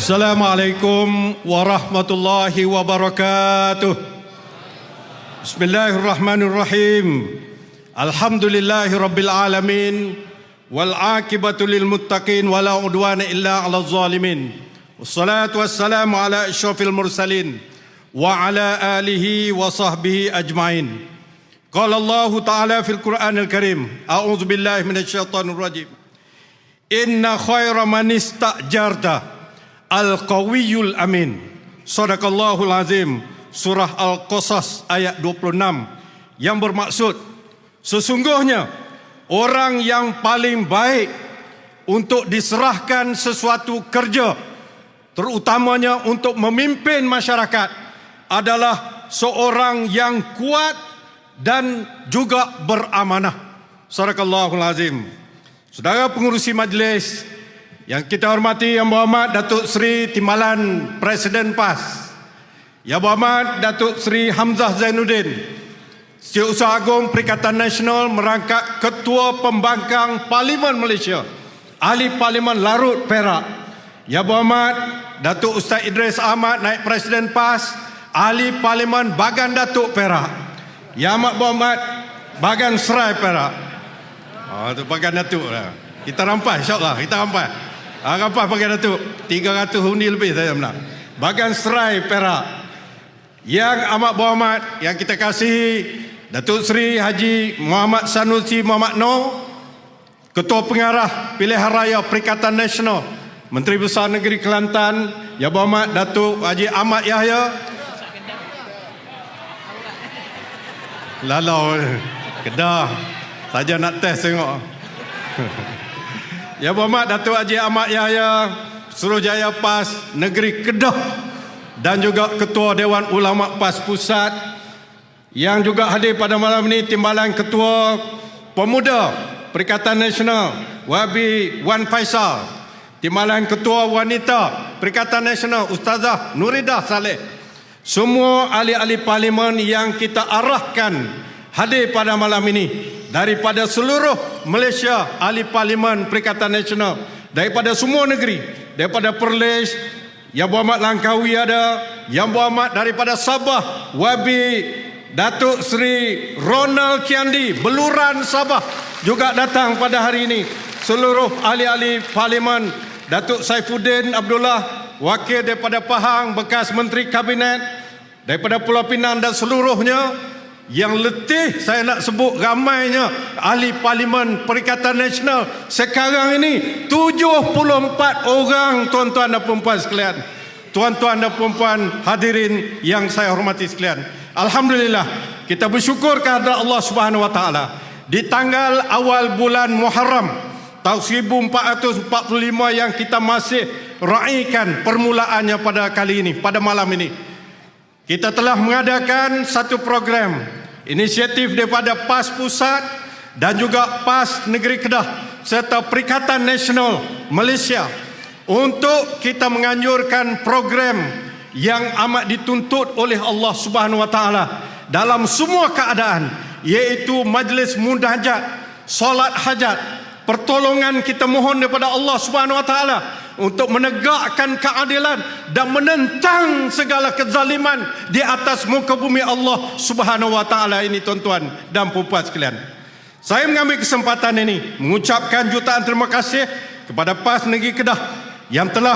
Assalamualaikum warahmatullahi wabarakatuh. Bismillahirrahmanirrahim. Alhamdulillahi rabbil alamin. Wal aqibatu lil muttaqin wala udwana illa 'alal zalimin. Wassalatu wassalamu ala asyrafil mursalin wa ala alihi wa sahbihi ajmain. Qala Allah Ta'ala fil Qur'anil Karim. A'udzu billahi minasyaitonir rajim. Inna khaira man istajarta Al-Qawiyul Amin. Sadaqallahul Azim. Surah Al-Qasas ayat 26 yang bermaksud sesungguhnya orang yang paling baik untuk diserahkan sesuatu kerja, terutamanya untuk memimpin masyarakat, adalah seorang yang kuat dan juga beramanah. Sadaqallahul Azim. Saudara pengurusi majlis yang kita hormati, Yang Berhormat Datuk Seri Timbalan Presiden PAS, Yang Berhormat Datuk Seri Hamzah Zainuddin, Setiausaha Agung Perikatan Nasional merangkap Ketua Pembangkang Parlimen Malaysia, Ahli Parlimen Larut Perak, Yang Berhormat Datuk Ustaz Idris Ahmad Naib Presiden PAS, Ahli Parlimen Bagan Datuk Perak, Yang Amat Berhormat Bagan Serai Perak. Itu Bagan Datuk lah. Kita rampas, insyaAllah kita rampas. Rampas Bagan Datuk, 300 undi lebih saya menang. Bagan Serai Perak. Yang amat berhormat, yang kita kasihi Datuk Seri Haji Muhammad Sanusi Muhammad Noor, Ketua Pengarah Pilihan Raya Perikatan Nasional, Menteri Besar Negeri Kelantan. Yang berhormat Datuk Haji Ahmad Yahya. Lalau Kedah saja nak test tengok. Yang berhormat Datuk Haji Ahmad Yahya, Suruhjaya PAS Negeri Kedah, dan juga Ketua Dewan Ulama PAS Pusat. Yang juga hadir pada malam ini Timbalan Ketua Pemuda Perikatan Nasional Wabi Wan Faisal, Timbalan Ketua Wanita Perikatan Nasional Ustazah Nuridah Saleh. Semua ahli-ahli parlimen yang kita arahkan hadir pada malam ini daripada seluruh Malaysia, ahli parlimen Perikatan Nasional daripada semua negeri, daripada Perlis, Yang Berhormat Langkawi ada, Yang Berhormat daripada Sabah Wabi Datuk Seri Ronald Kiandi Beluran Sabah juga datang pada hari ini. Seluruh ahli-ahli parlimen, Datuk Saifuddin Abdullah, wakil daripada Pahang, bekas Menteri Kabinet daripada Pulau Pinang, dan seluruhnya yang letih saya nak sebut ramainya ahli parlimen Perikatan Nasional sekarang ini 74 orang, tuan-tuan dan puan-puan sekalian. Tuan-tuan dan puan-puan hadirin yang saya hormati sekalian, alhamdulillah kita bersyukur kepada Allah Subhanahu Wa Taala di tanggal awal bulan Muharram tahun 1445 yang kita masih raikan permulaannya pada kali ini, pada malam ini. Kita telah mengadakan satu program inisiatif daripada PAS Pusat dan juga PAS Negeri Kedah serta Perikatan Nasional Malaysia untuk kita menganjurkan program yang amat dituntut oleh Allah Subhanahu Wa Taala dalam semua keadaan, iaitu majlis munajat, solat hajat, pertolongan kita mohon daripada Allah Subhanahu Wa Taala untuk menegakkan keadilan dan menentang segala kezaliman di atas muka bumi Allah Subhanahu Wa Taala ini, tuan-tuan dan puan-puan sekalian. Saya mengambil kesempatan ini mengucapkan jutaan terima kasih kepada PAS Negeri Kedah yang telah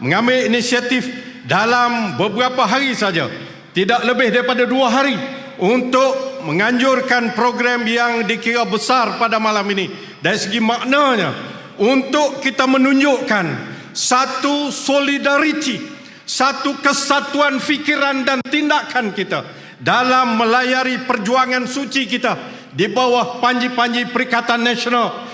mengambil inisiatif dalam beberapa hari saja, tidak lebih daripada 2 hari, untuk menganjurkan program yang dikira besar pada malam ini. Dari segi maknanya, untuk kita menunjukkan satu solidariti, satu kesatuan fikiran dan tindakan kita dalam melayari perjuangan suci kita di bawah panji-panji Perikatan Nasional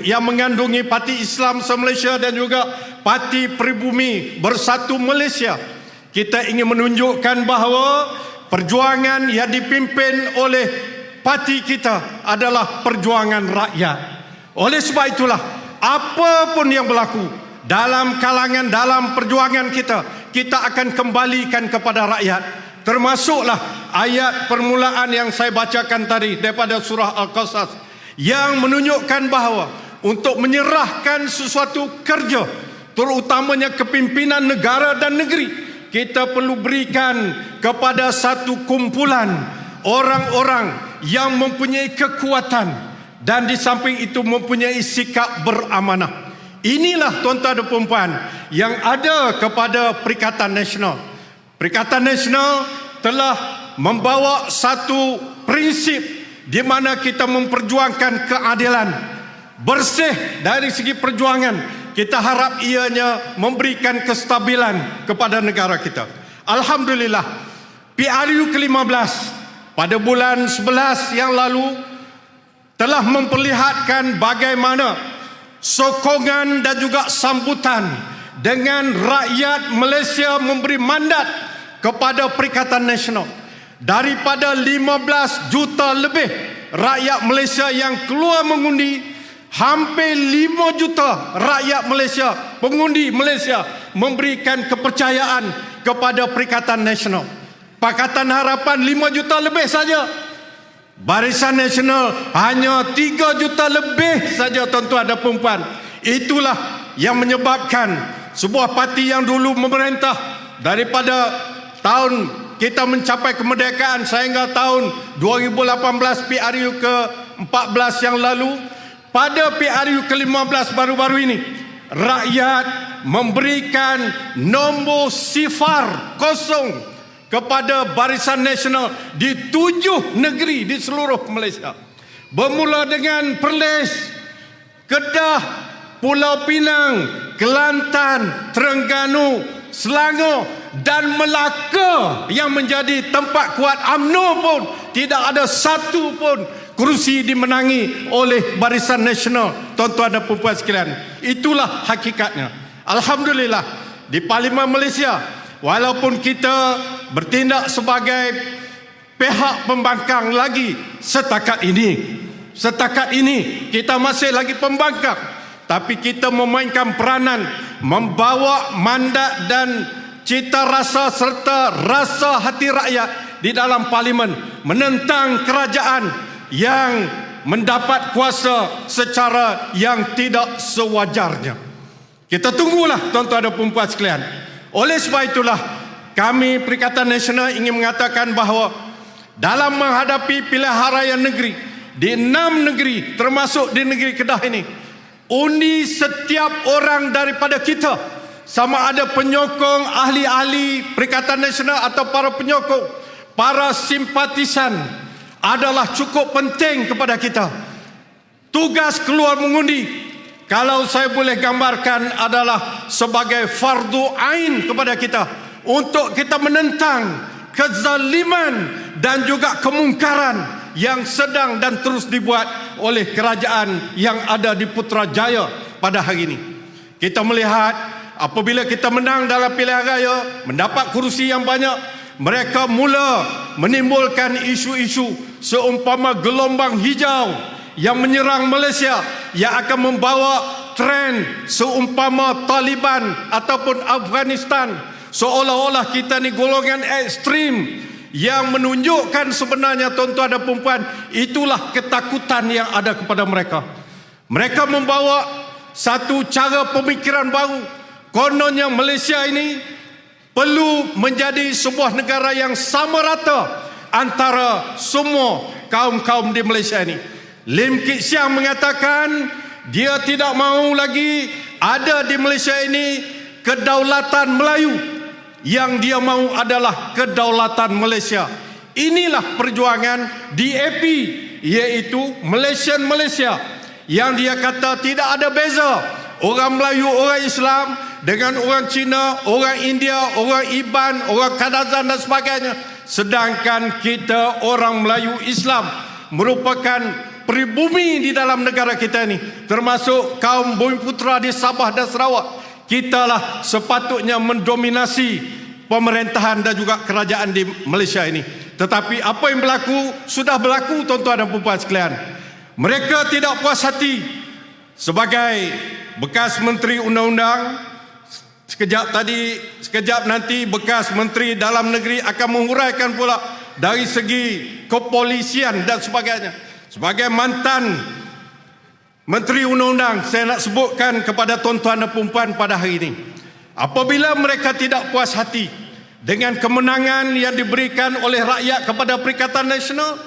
yang mengandungi Parti Islam Se-Malaysia dan juga Parti Pribumi Bersatu Malaysia. Kita ingin menunjukkan bahawa perjuangan yang dipimpin oleh parti kita adalah perjuangan rakyat. Oleh sebab itulah, apa pun yang berlaku dalam kalangan, dalam perjuangan kita, kita akan kembalikan kepada rakyat. Termasuklah ayat permulaan yang saya bacakan tadi daripada surah Al-Qasas yang menunjukkan bahawa untuk menyerahkan sesuatu kerja, terutamanya kepimpinan negara dan negeri, kita perlu berikan kepada satu kumpulan orang-orang yang mempunyai kekuatan dan di samping itu mempunyai sikap beramanah. Inilah tuan-tuan dan puan yang ada kepada Perikatan Nasional. Perikatan Nasional telah membawa satu prinsip di mana kita memperjuangkan keadilan, bersih dari segi perjuangan. Kita harap ianya memberikan kestabilan kepada negara kita. Alhamdulillah, PRU ke-15 pada bulan 11 yang lalu telah memperlihatkan bagaimana sokongan dan juga sambutan dengan rakyat Malaysia memberi mandat kepada Perikatan Nasional. Daripada 15 juta lebih rakyat Malaysia yang keluar mengundi, hampir 5 juta rakyat Malaysia, pengundi Malaysia memberikan kepercayaan kepada Perikatan Nasional. Pakatan Harapan 5 juta lebih saja. Barisan Nasional hanya 3 juta lebih saja tuan-tuan dan puan. Itulah yang menyebabkan sebuah parti yang dulu memerintah daripada tahun kita mencapai kemerdekaan sehingga tahun 2018 PRU ke-14 yang lalu, pada PRU ke-15 baru-baru ini, rakyat memberikan nombor sifar kosong kepada Barisan Nasional di 7 negeri di seluruh Malaysia. Bermula dengan Perlis, Kedah, Pulau Pinang, Kelantan, Terengganu, Selangor dan Melaka yang menjadi tempat kuat UMNO pun tidak ada satu pun kerusi dimenangi oleh Barisan Nasional. Tuan-tuan dan puan sekalian, itulah hakikatnya. Alhamdulillah, di Parlimen Malaysia, walaupun kita bertindak sebagai pihak pembangkang lagi setakat ini kita masih lagi pembangkang, tapi kita memainkan peranan membawa mandat dan cita rasa serta rasa hati rakyat di dalam Parlimen menentang kerajaan yang mendapat kuasa secara yang tidak sewajarnya. Kita tunggulah tuan-tuan dan puan sekalian. Oleh sebab itulah kami Perikatan Nasional ingin mengatakan bahawa dalam menghadapi pilihan raya negeri di 6 negeri termasuk di negeri Kedah ini, undi setiap orang daripada kita, sama ada penyokong ahli-ahli Perikatan Nasional atau para penyokong, para simpatisan, adalah cukup penting kepada kita. Tugas keluar mengundi, kalau saya boleh gambarkan, adalah sebagai fardu ain kepada kita untuk kita menentang kezaliman dan juga kemungkaran yang sedang dan terus dibuat oleh kerajaan yang ada di Putrajaya pada hari ini. Kita melihat apabila kita menang dalam pilihan raya, mendapat kerusi yang banyak, mereka mula menimbulkan isu-isu seumpama gelombang hijau yang menyerang Malaysia, yang akan membawa tren seumpama Taliban ataupun Afghanistan, seolah-olah kita ni golongan ekstrim, yang menunjukkan sebenarnya tuan-tuan dan puan, itulah ketakutan yang ada kepada mereka. Mereka membawa satu cara pemikiran baru, kononnya Malaysia ini perlu menjadi sebuah negara yang sama rata antara semua kaum-kaum di Malaysia ini. Lim Kit Siang mengatakan dia tidak mahu lagi ada di Malaysia ini kedaulatan Melayu. Yang dia mahu adalah kedaulatan Malaysia. Inilah perjuangan DAP, iaitu Malaysian Malaysia, yang dia kata tidak ada beza orang Melayu, orang Islam dengan orang Cina, orang India, orang Iban, orang Kadazan dan sebagainya. Sedangkan kita orang Melayu Islam merupakan pribumi di dalam negara kita ini, termasuk kaum Bumiputera di Sabah dan Sarawak. Kitalah sepatutnya mendominasi pemerintahan dan juga kerajaan di Malaysia ini. Tetapi apa yang berlaku sudah berlaku tuan-tuan dan puan sekalian. Mereka tidak puas hati. Sebagai bekas Menteri Undang-Undang, sekejap nanti bekas Menteri Dalam Negeri akan menguraikan pula dari segi kepolisian dan sebagainya. Sebagai mantan Menteri Undang-Undang, saya nak sebutkan kepada tuan-tuan dan puan-puan pada hari ini. Apabila mereka tidak puas hati dengan kemenangan yang diberikan oleh rakyat kepada Perikatan Nasional,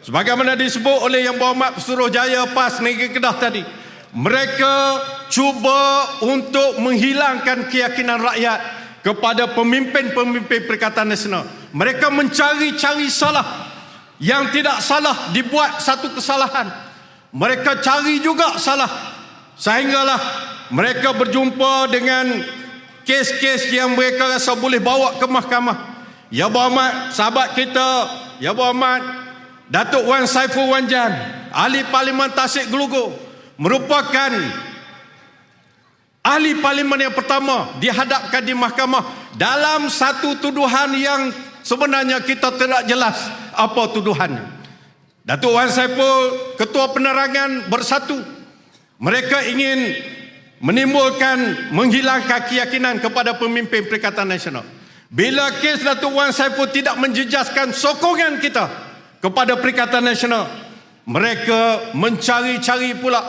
sebagaimana disebut oleh Yang Berhormat Suruhjaya PAS Negeri Kedah tadi, mereka cuba untuk menghilangkan keyakinan rakyat kepada pemimpin-pemimpin Perikatan Nasional. Mereka mencari-cari salah. Yang tidak salah dibuat satu kesalahan. Mereka cari juga salah, sehinggalah mereka berjumpa dengan kes-kes yang mereka rasa boleh bawa ke mahkamah. Ya Berhormat sahabat kita, Ya Berhormat Datuk Wan Saiful Wan Jan, Ahli Parlimen Tasik Gelugor, merupakan ahli parlimen yang pertama dihadapkan di mahkamah dalam satu tuduhan yang sebenarnya kita tidak jelas apa tuduhannya. Datuk Wan Saiful, Ketua Penerangan Bersatu, mereka ingin menimbulkan, menghilangkan keyakinan kepada pemimpin Perikatan Nasional. Bila kes Datuk Wan Saiful tidak menjejaskan sokongan kita kepada Perikatan Nasional, mereka mencari-cari pula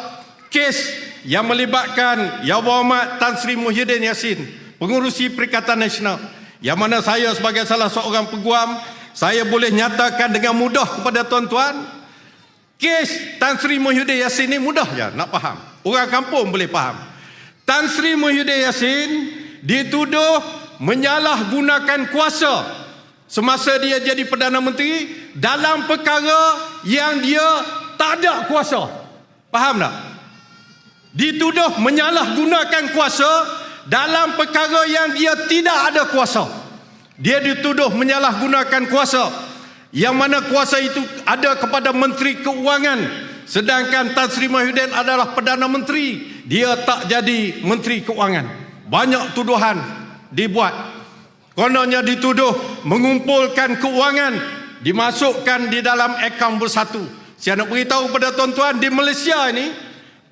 kes yang melibatkan Yang Berhormat Tan Sri Muhyiddin Yassin, pengurusi Perikatan Nasional, yang mana saya sebagai salah seorang peguam, saya boleh nyatakan dengan mudah kepada tuan-tuan, kes Tan Sri Muhyiddin Yassin ini mudah je nak faham. Orang kampung boleh faham. Tan Sri Muhyiddin Yassin dituduh menyalahgunakan kuasa semasa dia jadi Perdana Menteri dalam perkara yang dia tak ada kuasa. Faham tak? Dituduh menyalahgunakan kuasa dalam perkara yang dia tidak ada kuasa. Dia dituduh menyalahgunakan kuasa, yang mana kuasa itu ada kepada Menteri Keuangan, sedangkan Tan Sri Muhyiddin adalah Perdana Menteri, dia tak jadi Menteri Keuangan. Banyak tuduhan dibuat. Kononnya dituduh mengumpulkan keuangan, dimasukkan di dalam akaun bersatu. Saya nak beritahu kepada tuan-tuan, di Malaysia ini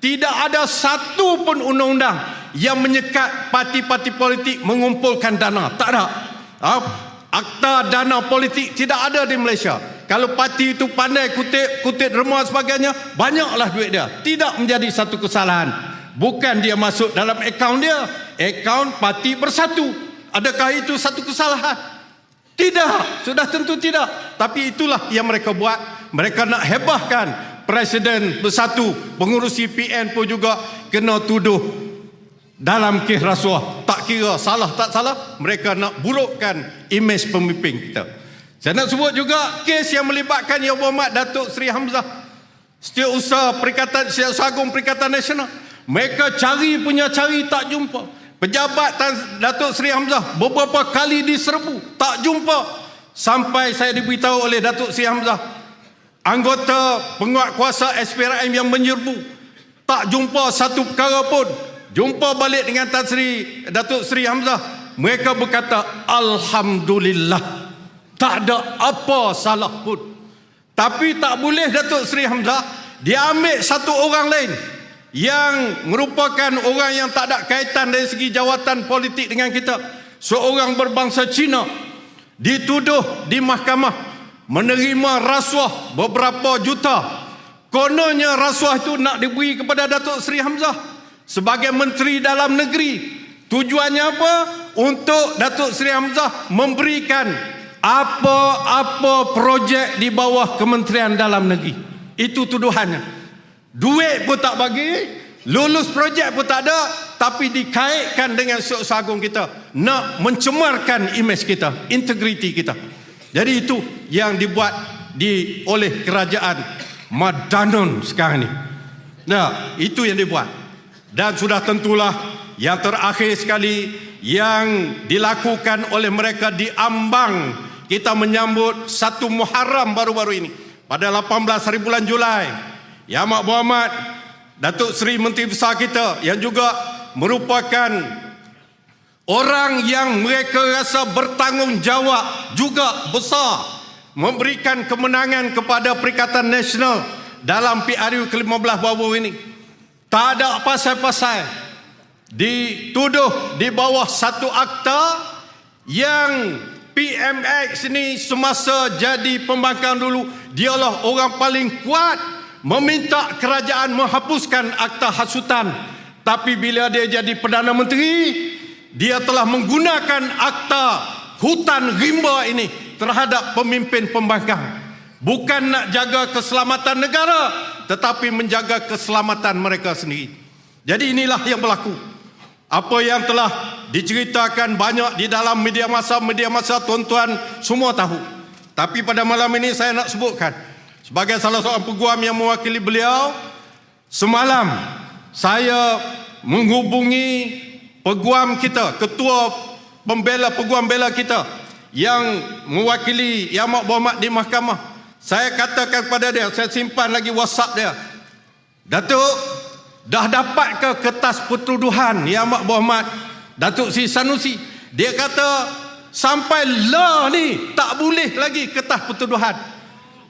tidak ada satu pun undang-undang yang menyekat parti-parti politik mengumpulkan dana. Tak ada. Akta dana politik tidak ada di Malaysia. Kalau parti itu pandai kutip remua sebagainya, banyaklah duit dia. Tidak menjadi satu kesalahan. Bukan dia masuk dalam akaun dia, akaun parti bersatu. Adakah itu satu kesalahan? Tidak, sudah tentu tidak. Tapi itulah yang mereka buat. Mereka nak hebahkan Presiden Bersatu, pengurusi PN pun juga kena tuduh dalam kes rasuah. Tak kira salah tak salah, mereka nak burukkan imej pemimpin kita. Saya nak sebut juga kes yang melibatkan Yang Berhormat Datuk Seri Hamzah, Setiausaha Agung Perikatan Nasional. Mereka cari tak jumpa. Pejabat Datuk Seri Hamzah beberapa kali diserbu, tak jumpa. Sampai saya diberitahu oleh Datuk Seri Hamzah, anggota penguatkuasa SPRM yang menyerbu, tak jumpa satu perkara pun. Jumpa balik dengan Datuk Seri Hamzah, mereka berkata Alhamdulillah, tak ada apa salah pun. Tapi tak boleh Datuk Seri Hamzah dia ambil satu orang lain yang merupakan orang yang tak ada kaitan dari segi jawatan politik dengan kita, seorang berbangsa Cina, dituduh di mahkamah menerima rasuah beberapa juta. Kononnya rasuah itu nak diberi kepada Datuk Seri Hamzah sebagai Menteri Dalam Negeri. Tujuannya apa? Untuk Datuk Seri Hamzah memberikan apa-apa projek di bawah Kementerian Dalam Negeri. Itu tuduhannya. Duit pun tak bagi, lulus projek pun tak ada, tapi dikaitkan dengan Setiausaha Agung kita, nak mencemarkan imej kita, integriti kita. Jadi itu yang dibuat oleh kerajaan Madanon sekarang ni. Nah, itu yang dibuat. Dan sudah tentulah yang terakhir sekali yang dilakukan oleh mereka di Ambang. Kita menyambut 1 Muharram baru-baru ini pada 18 hari bulan Julai. Yang Amat Berhormat Datuk Seri Menteri Besar kita yang juga merupakan orang yang mereka rasa bertanggungjawab juga besar memberikan kemenangan kepada Perikatan Nasional dalam PRU ke-15 baru ini. Tak ada pasal-pasal dituduh di bawah satu akta yang PMX ni semasa jadi pembangkang dulu, dialah orang paling kuat meminta kerajaan menghapuskan akta hasutan. Tapi bila dia jadi Perdana Menteri, dia telah menggunakan akta hutan rimba ini terhadap pemimpin pembangkang. Bukan nak jaga keselamatan negara, tetapi menjaga keselamatan mereka sendiri. Jadi inilah yang berlaku. Apa yang telah diceritakan banyak di dalam media massa tuan-tuan semua tahu. Tapi pada malam ini saya nak sebutkan, sebagai salah seorang peguam yang mewakili beliau, semalam saya menghubungi peguam kita, ketua peguam bela kita yang mewakili Yang Amat Berhormat di mahkamah. Saya katakan kepada dia, saya simpan lagi WhatsApp dia, Datuk, dah dapat ke kertas pertuduhan Yang Amat Berhormat Datuk Seri Sanusi? Dia kata sampai lah ni tak boleh lagi kertas pertuduhan.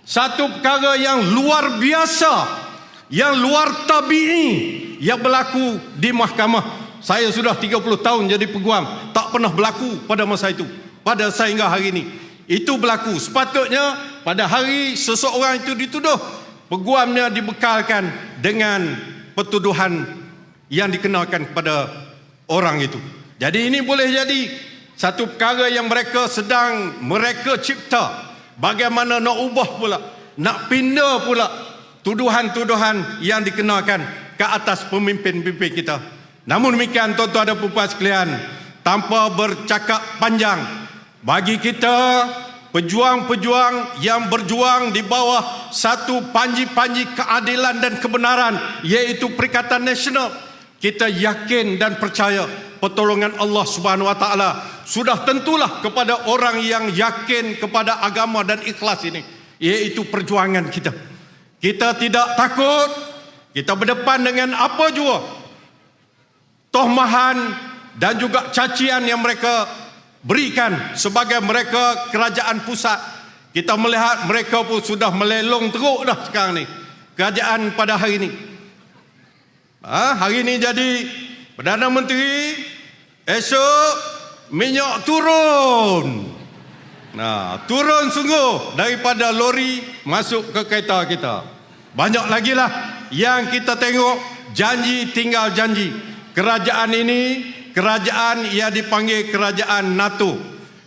Satu perkara yang luar biasa, yang luar tabi'i yang berlaku di mahkamah. Saya sudah 30 tahun jadi peguam, tak pernah berlaku pada masa itu, pada sehingga hari ini. Itu berlaku. Sepatutnya pada hari seseorang itu dituduh, peguamnya dibekalkan dengan pertuduhan yang dikenakan kepada orang itu. Jadi ini boleh jadi satu perkara yang mereka cipta. Bagaimana nak ubah pula, nak pindah pula tuduhan-tuduhan yang dikenakan ke atas pemimpin-pemimpin kita. Namun demikian, tuan-tuan dan puan-puan sekalian, tanpa bercakap panjang, bagi kita pejuang-pejuang yang berjuang di bawah satu panji-panji keadilan dan kebenaran, iaitu Perikatan Nasional, kita yakin dan percaya pertolongan Allah Subhanahu Wa Taala sudah tentulah kepada orang yang yakin kepada agama dan ikhlas ini, iaitu perjuangan kita. Kita tidak takut, kita berdepan dengan apa jua tohmahan dan juga cacian yang mereka berikan sebagai mereka kerajaan pusat. Kita melihat mereka pun sudah melelong teruk dah sekarang ni, kerajaan pada hari ini. Hari ini jadi Perdana Menteri, esok minyak turun. Turun sungguh daripada lori masuk ke kereta kita. Banyak lagi lah yang kita tengok, janji tinggal janji. Kerajaan ini, kerajaan yang dipanggil kerajaan NATO.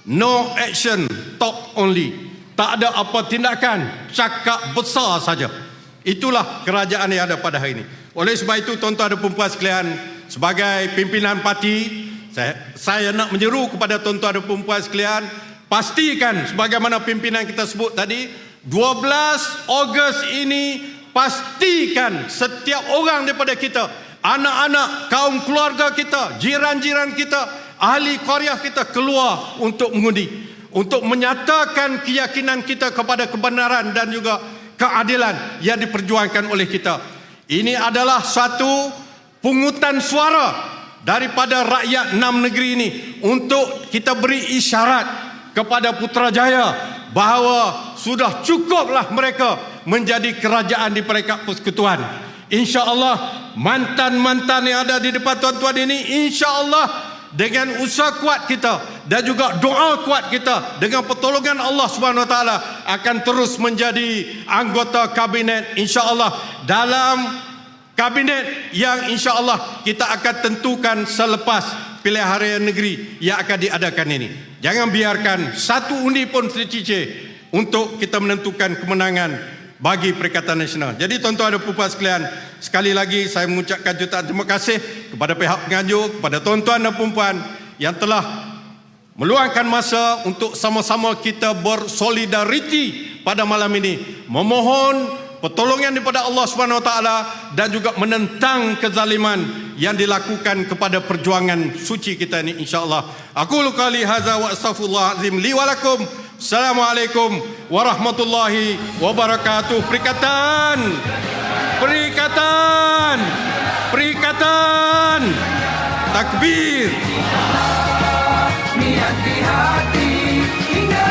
No action, talk only. Tak ada apa tindakan, cakap besar saja. Itulah kerajaan yang ada pada hari ini. Oleh sebab itu, tuan-tuan dan puan-puan sekalian, sebagai pimpinan parti, saya nak menyeru kepada tuan-tuan dan puan-puan sekalian, pastikan sebagaimana pimpinan kita sebut tadi, 12 Ogos ini pastikan setiap orang daripada kita, anak-anak, kaum keluarga kita, jiran-jiran kita, ahli qaryah kita keluar untuk mengundi, untuk menyatakan keyakinan kita kepada kebenaran dan juga keadilan yang diperjuangkan oleh kita. Ini adalah satu pungutan suara daripada rakyat 6 negeri ini untuk kita beri isyarat kepada Putrajaya bahawa sudah cukuplah mereka menjadi kerajaan di peringkat persekutuan. InsyaAllah mantan-mantan yang ada di depan tuan-tuan ini, insyaAllah dengan usaha kuat kita dan juga doa kuat kita, dengan pertolongan Allah Subhanahu Wa Taala, akan terus menjadi anggota kabinet, insyaAllah, dalam kabinet yang insyaAllah kita akan tentukan selepas pilihan raya negeri yang akan diadakan ini. Jangan biarkan satu undi pun tercicir untuk kita menentukan kemenangan bagi Perikatan Nasional. Jadi tuan-tuan dan puan-puan sekalian, sekali lagi saya mengucapkan jutaan terima kasih kepada pihak penganjur, kepada tuan-tuan dan puan-puan yang telah meluangkan masa untuk sama-sama kita bersolidariti pada malam ini, memohon pertolongan daripada Allah Subhanahu Wa Taala dan juga menentang kezaliman yang dilakukan kepada perjuangan suci kita ini, insya-Allah. Aku qali hadza wa astaghfirullah azim li wa lakum. Assalamualaikum warahmatullahi wabarakatuh. Perikatan, perikatan, perikatan, takbir. Niat di hati hingga